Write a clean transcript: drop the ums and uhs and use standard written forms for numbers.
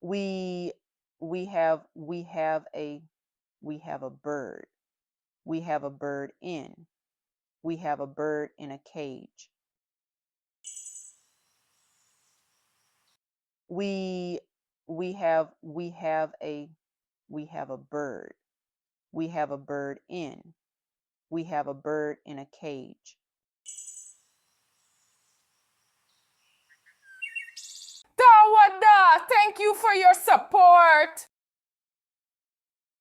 We have a bird. We have a bird in. We have a bird in a cage. We have a bird. We have a bird in. We have a bird in a cage. Tawada, thank you for your support.